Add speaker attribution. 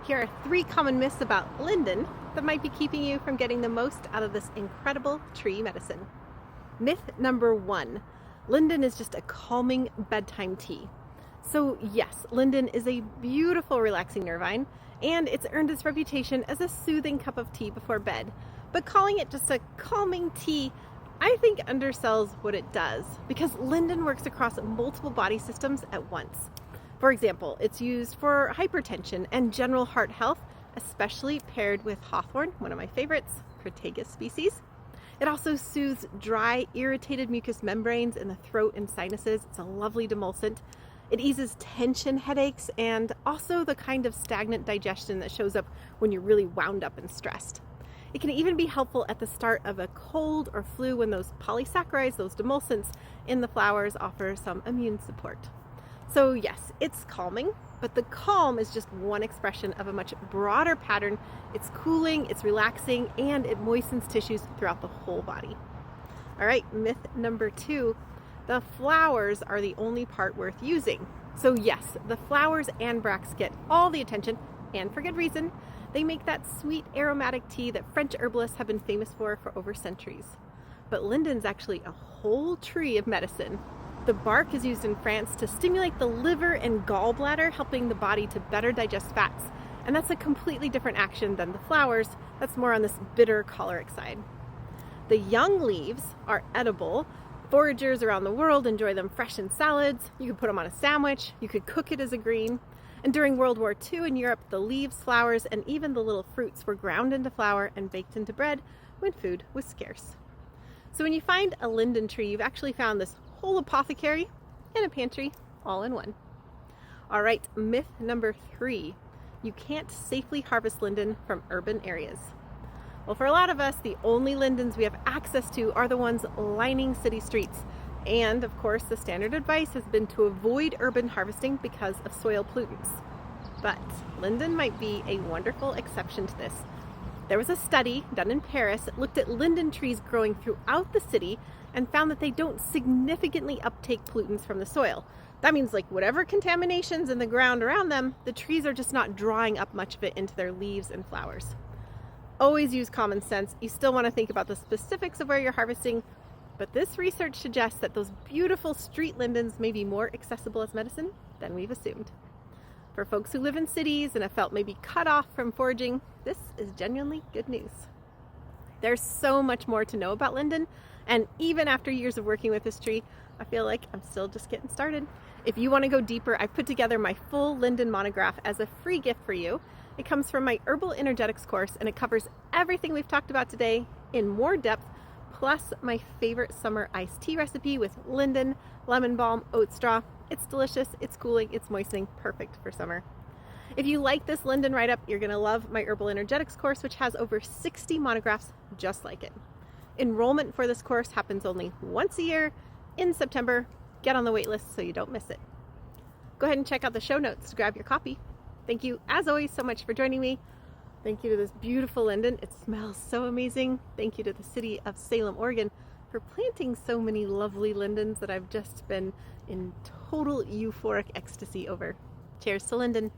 Speaker 1: Here are 3 common myths about linden that might be keeping you from getting the most out of this incredible tree medicine. Myth number 1, linden is just a calming bedtime tea. So yes, linden is a beautiful relaxing nervine, and it's earned its reputation as a soothing cup of tea before bed. But calling it just a calming tea, I think undersells what it does, because linden works across multiple body systems at once. For example, it's used for hypertension and general heart health, especially paired with hawthorn, one of my favorites, Crataegus species. It also soothes dry, irritated mucous membranes in the throat and sinuses. It's a lovely demulcent. It eases tension headaches and also the kind of stagnant digestion that shows up when you're really wound up and stressed. It can even be helpful at the start of a cold or flu when those polysaccharides, those demulcents in the flowers, offer some immune support. So yes, it's calming, but the calm is just one expression of a much broader pattern. It's cooling, it's relaxing, and it moistens tissues throughout the whole body. All right, myth number 2, the flowers are the only part worth using. So yes, the flowers and bracts get all the attention, and for good reason. They make that sweet aromatic tea that French herbalists have been famous for over centuries. But linden's actually a whole tree of medicine. The bark is used in France to stimulate the liver and gallbladder, helping the body to better digest fats. And that's a completely different action than the flowers. That's more on this bitter choleric side. The young leaves are edible. Foragers around the world enjoy them fresh in salads. You could put them on a sandwich. You could cook it as a green. And during World War II in Europe, the leaves, flowers, and even the little fruits were ground into flour and baked into bread when food was scarce. So when you find a linden tree, you've actually found this whole apothecary and a pantry all in one. All right, myth number 3, you can't safely harvest linden from urban areas. Well, for a lot of us, the only lindens we have access to are the ones lining city streets. And of course, the standard advice has been to avoid urban harvesting because of soil pollutants. But linden might be a wonderful exception to this. There was a study done in Paris that looked at linden trees growing throughout the city and found that they don't significantly uptake pollutants from the soil. That means like whatever contamination's in the ground around them, the trees are just not drawing up much of it into their leaves and flowers. Always use common sense. You still want to think about the specifics of where you're harvesting, but this research suggests that those beautiful street lindens may be more accessible as medicine than we've assumed. For folks who live in cities and have felt maybe cut off from foraging, this is genuinely good news. There's so much more to know about linden, and even after years of working with this tree, I feel like I'm still just getting started. If you want to go deeper, I've put together my full linden monograph as a free gift for you. It comes from my Herbal Energetics course, and it covers everything we've talked about today in more depth, plus my favorite summer iced tea recipe with linden, lemon balm, oat straw. It's delicious, it's cooling, it's moistening, perfect for summer. If you like this linden write-up, you're going to love my Herbal Energetics course, which has over 60 monographs just like it. Enrollment for this course happens only once a year in September. Get on the wait list so you don't miss it. Go ahead and check out the show notes to grab your copy. Thank you, as always, so much for joining me. Thank you to this beautiful linden. It smells so amazing. Thank you to the city of Salem, Oregon, for planting so many lovely lindens that I've just been in total euphoric ecstasy over. Cheers to linden.